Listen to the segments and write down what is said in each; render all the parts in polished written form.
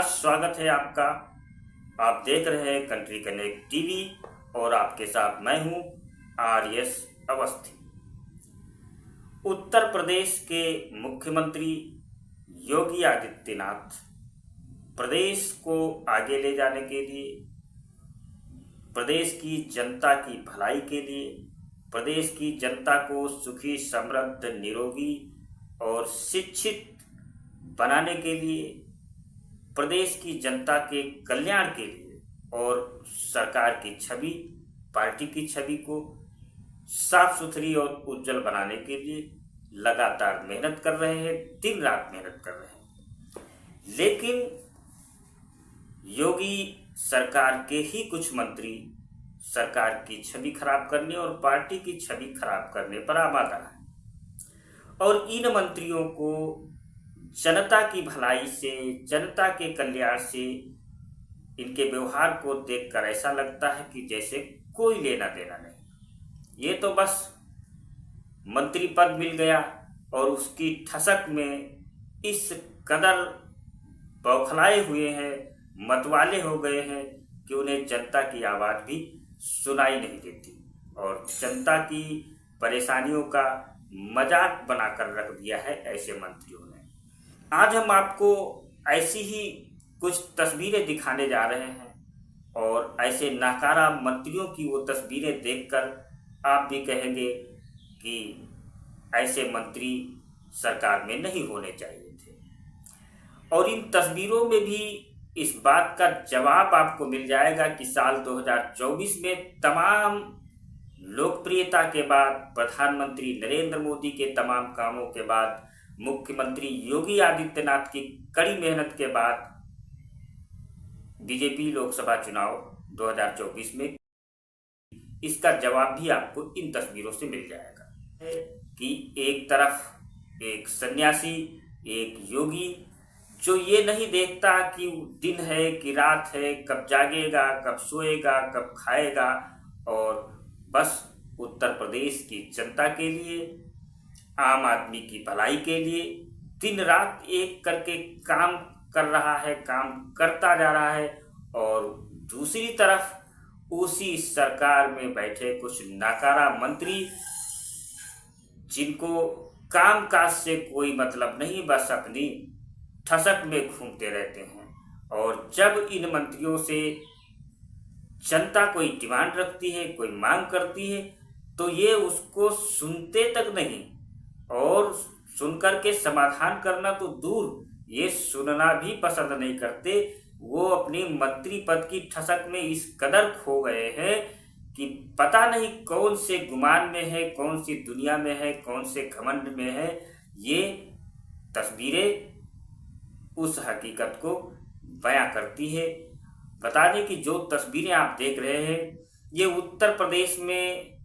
स्वागत है आपका। आप देख रहे हैं कंट्री कनेक्ट टीवी और आपके साथ मैं हूं आर.एस. अवस्थी। उत्तर प्रदेश के मुख्यमंत्री योगी आदित्यनाथ प्रदेश को आगे ले जाने के लिए, प्रदेश की जनता की भलाई के लिए, प्रदेश की जनता को सुखी, समृद्ध, निरोगी और शिक्षित बनाने के लिए, प्रदेश की जनता के कल्याण के लिए और सरकार की छवि, पार्टी की छवि को साफ सुथरी और उज्जवल बनाने के लिए लगातार मेहनत कर रहे हैं, दिन रात मेहनत कर रहे हैं। लेकिन योगी सरकार के ही कुछ मंत्री सरकार की छवि खराब करने और पार्टी की छवि खराब करने पर आमादा है और इन मंत्रियों को जनता की भलाई से, जनता के कल्याण से इनके व्यवहार को देखकर ऐसा लगता है कि जैसे कोई लेना देना नहीं। ये तो बस मंत्री पद मिल गया और उसकी ठसक में इस कदर बौखलाए हुए हैं, मतवाले हो गए हैं कि उन्हें जनता की आवाज़ भी सुनाई नहीं देती और जनता की परेशानियों का मजाक बनाकर रख दिया है ऐसे मंत्रियों ने। आज हम आपको ऐसी ही कुछ तस्वीरें दिखाने जा रहे हैं और ऐसे नाकारा मंत्रियों की वो तस्वीरें देखकर आप भी कहेंगे कि ऐसे मंत्री सरकार में नहीं होने चाहिए थे। और इन तस्वीरों में भी इस बात का जवाब आपको मिल जाएगा कि साल 2024 में तमाम लोकप्रियता के बाद, प्रधानमंत्री नरेंद्र मोदी के तमाम कामों के बाद, मुख्यमंत्री योगी आदित्यनाथ की कड़ी मेहनत के बाद बीजेपी लोकसभा चुनाव 2024 में इसका जवाब भी आपको इन तस्वीरों से मिल जाएगा कि एक तरफ एक सन्यासी, एक योगी जो ये नहीं देखता कि दिन है कि रात है, कब जागेगा, कब सोएगा, कब खाएगा और बस उत्तर प्रदेश की जनता के लिए, आम आदमी की भलाई के लिए दिन रात एक करके काम कर रहा है, काम करता जा रहा है। और दूसरी तरफ उसी सरकार में बैठे कुछ नाकारा मंत्री जिनको काम काज से कोई मतलब नहीं, बस अपनी ठसक में घूमते रहते हैं। और जब इन मंत्रियों से जनता कोई डिमांड रखती है, कोई मांग करती है, तो ये उसको सुनते तक नहीं और सुनकर के समाधान करना तो दूर, ये सुनना भी पसंद नहीं करते। वो अपनी मंत्री पद की ठसक में इस कदर खो गए हैं कि पता नहीं कौन से गुमान में है, कौन सी दुनिया में है, कौन से घमंड में है। ये तस्वीरें उस हकीकत को बयां करती है। बता दें कि जो तस्वीरें आप देख रहे हैं ये उत्तर प्रदेश में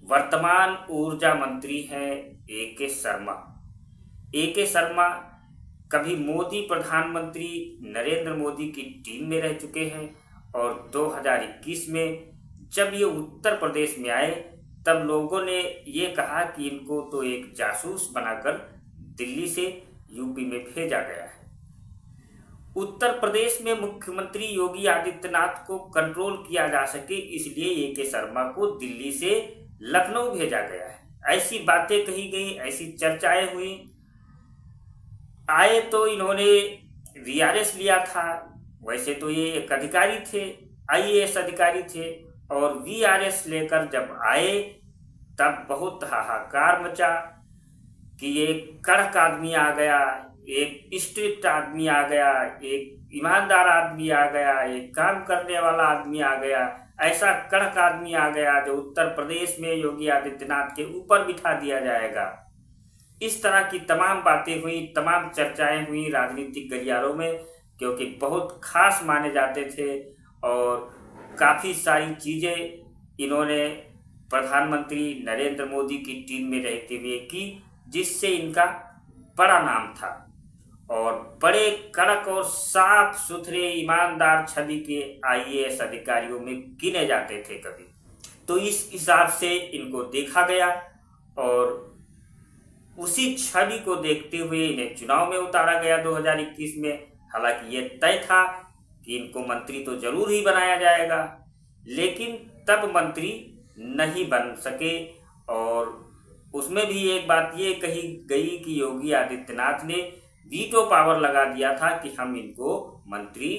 वर्तमान ऊर्जा मंत्री हैं ए.के. शर्मा। ए.के. शर्मा कभी मोदी प्रधानमंत्री नरेंद्र मोदी की टीम में रह चुके हैं और 2021 में जब ये उत्तर प्रदेश में आए तब लोगों ने ये कहा कि इनको तो एक जासूस बनाकर दिल्ली से यूपी में भेजा गया है। उत्तर प्रदेश में मुख्यमंत्री योगी आदित्यनाथ को कंट्रोल किया जा सके इसलिए ए.के. शर्मा को दिल्ली से लखनऊ भेजा गया है। ऐसी बातें कही गई, ऐसी चर्चाएं हुई। आए तो इन्होंने वीआरएस लिया था, वैसे तो ये एक अधिकारी थे, आईएएस अधिकारी थे और वीआरएस लेकर जब आए तब बहुत हाहाकार मचा कि एक कड़क आदमी आ गया, एक स्ट्रिक्ट आदमी आ गया, एक ईमानदार आदमी आ गया, एक काम करने वाला आदमी आ गया, ऐसा कड़क आदमी आ गया जो उत्तर प्रदेश में योगी आदित्यनाथ के ऊपर बिठा दिया जाएगा। इस तरह की तमाम बातें हुई, तमाम चर्चाएं हुई राजनीतिक गलियारों में, क्योंकि बहुत खास माने जाते थे और काफ़ी सारी चीज़ें इन्होंने प्रधानमंत्री नरेंद्र मोदी की टीम में रहते हुए की, जिससे इनका बड़ा नाम था और बड़े कड़क और साफ सुथरे ईमानदार छवि के आईएएस अधिकारियों में गिने जाते थे कभी। तो इस हिसाब से इनको देखा गया और उसी छवि को देखते हुए इन्हें चुनाव में उतारा गया 2021 में हालांकि ये तय था कि इनको मंत्री तो जरूर ही बनाया जाएगा, लेकिन तब मंत्री नहीं बन सके। और उसमें भी एक बात ये कही गई कि योगी आदित्यनाथ ने वीटो पावर लगा दिया था कि हम इनको मंत्री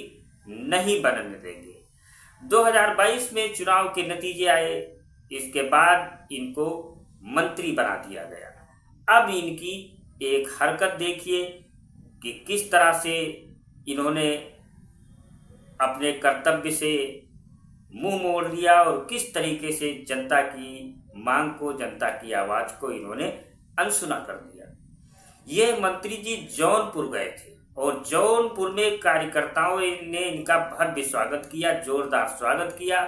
नहीं बनने देंगे। 2022 में चुनाव के नतीजे आए, इसके बाद इनको मंत्री बना दिया गया। अब इनकी एक हरकत देखिए कि किस तरह से इन्होंने अपने कर्तव्य से मुंह मोड़ लिया और किस तरीके से जनता की मांग को, जनता की आवाज को इन्होंने अनसुना कर दिया। ये मंत्री जी जौनपुर गए थे और जौनपुर में कार्यकर्ताओं ने इनका भव्य स्वागत किया, जोरदार स्वागत किया।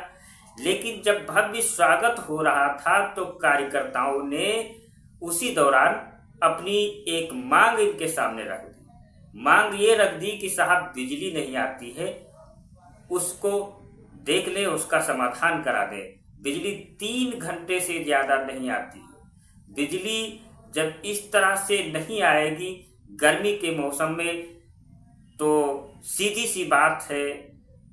लेकिन जब भव्य स्वागत हो रहा था तो कार्यकर्ताओं ने उसी दौरान अपनी एक मांग इनके सामने रख दी। मांग ये रख दी कि साहब बिजली नहीं आती है, उसको देख ले, उसका समाधान करा दे। बिजली 3 घंटे से ज्यादा नहीं आती है। बिजली जब इस तरह से नहीं आएगी गर्मी के मौसम में तो सीधी सी बात है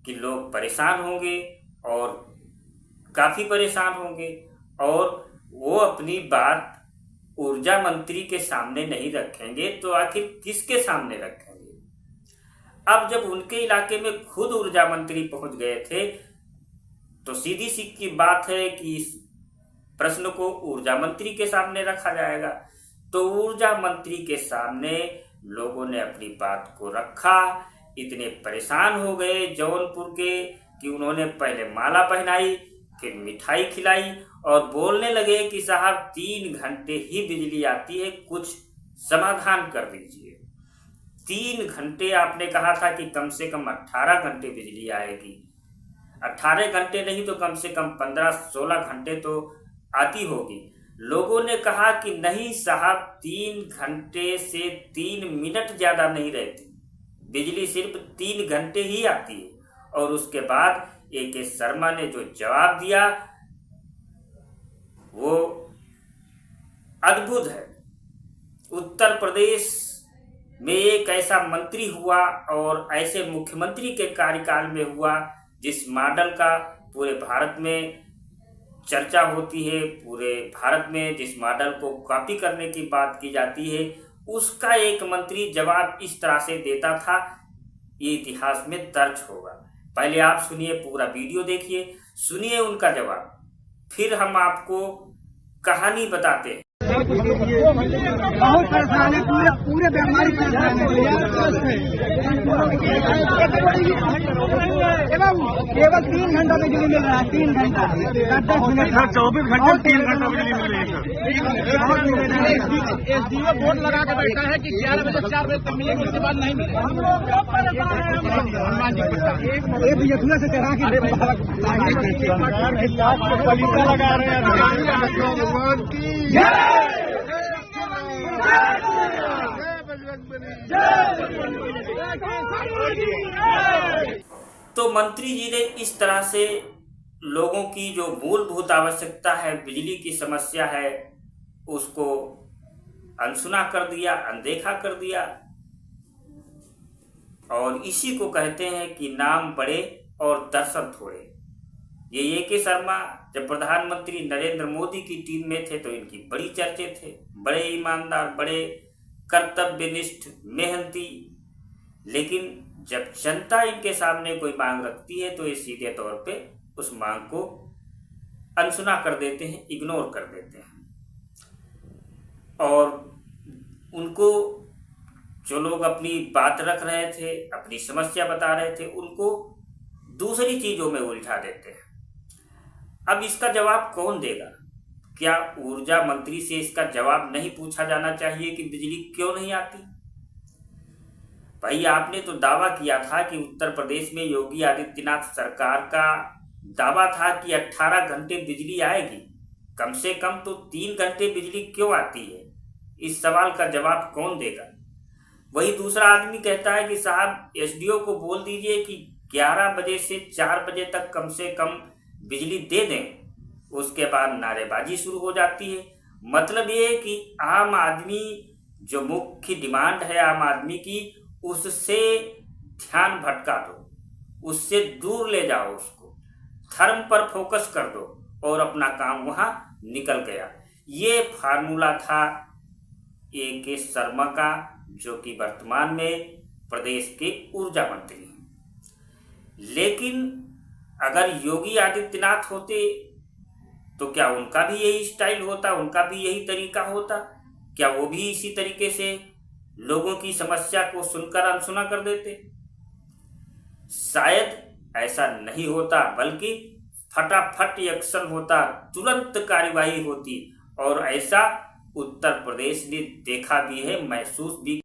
कि लोग परेशान होंगे और काफी परेशान होंगे, और वो अपनी बात ऊर्जा मंत्री के सामने नहीं रखेंगे तो आखिर किसके सामने रखेंगे। अब जब उनके इलाके में खुद ऊर्जा मंत्री पहुंच गए थे तो सीधी सी की बात है कि इस प्रश्न को ऊर्जा मंत्री के सामने रखा जाएगा। तो ऊर्जा मंत्री के सामने लोगों ने अपनी बात को रखा। इतने परेशान हो गए जौनपुर के कि उन्होंने पहले माला पहनाई, फिर मिठाई खिलाई और बोलने लगे कि साहब 3 घंटे ही बिजली आती है, कुछ समाधान कर दीजिए। 3 घंटे आपने कहा था कि कम से कम 18 घंटे बिजली आएगी। 18 घंटे नहीं तो कम से कम 15-16 घंटे तो आती होगी। लोगों ने कहा कि नहीं साहब, 3 घंटे से 3 मिनट ज्यादा नहीं रहती, बिजली सिर्फ 3 घंटे ही आती है। और उसके बाद ए.के. शर्मा ने जो जवाब दिया वो अद्भुत है। उत्तर प्रदेश में एक ऐसा मंत्री हुआ और ऐसे मुख्यमंत्री के कार्यकाल में हुआ जिस मॉडल का पूरे भारत में चर्चा होती है, पूरे भारत में जिस मॉडल को कॉपी करने की बात की जाती है, उसका एक मंत्री जवाब इस तरह से देता था, ये इतिहास में दर्ज होगा। पहले आप सुनिए, पूरा वीडियो देखिए, सुनिए उनका जवाब, फिर हम आपको कहानी बताते हैं। बहुत परेशान है, पूरे बीमारी परेशान है। केवल 3 घंटा बिजली मिल रहा है, 3 घंटा 10 मिनट, 24 घंटे 3 घंटा बिजली मिल रही है। एसडीओ बोर्ड लगा कर बैठा है कि 11 बजे 4 बजे तक मिलेगी, उसके बाद नहीं मिलेगी। एक यथुआ से चढ़ा के लगा रहे हैं। तो मंत्री जी ने इस तरह से लोगों की जो मूलभूत आवश्यकता है, बिजली की समस्या है, उसको अनसुना कर दिया, अनदेखा कर दिया। और इसी को कहते हैं कि नाम बड़े और दर्शन थोड़े। ये ए.के. शर्मा जब प्रधानमंत्री नरेंद्र मोदी की टीम में थे तो इनकी बड़ी चर्चे थे, बड़े ईमानदार, बड़े कर्तव्यनिष्ठ, मेहनती। लेकिन जब जनता इनके सामने कोई मांग रखती है तो ये सीधे तौर पे उस मांग को अनसुना कर देते हैं, इग्नोर कर देते हैं। और उनको जो लोग अपनी बात रख रहे थे, अपनी समस्या बता रहे थे, उनको दूसरी चीजों में उलझा देते हैं। अब इसका जवाब कौन देगा? क्या ऊर्जा मंत्री से इसका जवाब नहीं पूछा जाना चाहिए कि बिजली क्यों नहीं आती? भाई, आपने तो दावा किया था कि उत्तर प्रदेश में योगी आदित्यनाथ सरकार का दावा था कि 18 घंटे बिजली आएगी, कम से कम तो 3 घंटे बिजली क्यों आती है? इस सवाल का जवाब कौन देगा? वही दूसरा आदमी कहता है कि साहब एसडीओ को बोल दीजिए कि 11 बजे से 4 बजे तक कम से कम बिजली दे दें। उसके बाद नारेबाजी शुरू हो जाती है। मतलब ये है कि आम आदमी, जो मुख्य डिमांड है आम आदमी की, उससे ध्यान भटका दो, उससे दूर ले जाओ, उसको धर्म पर फोकस कर दो और अपना काम वहां निकल गया। ये फार्मूला था A.K. शर्मा का, जो कि वर्तमान में प्रदेश के ऊर्जा मंत्री हैं। लेकिन अगर योगी आदित्यनाथ होते तो क्या उनका भी यही स्टाइल होता, उनका भी यही तरीका होता? क्या वो भी इसी तरीके से लोगों की समस्या को सुनकर अनसुना कर देते? शायद ऐसा नहीं होता, बल्कि फटाफट एक्शन होता, तुरंत कार्यवाही होती। और ऐसा उत्तर प्रदेश ने देखा भी है, महसूस भी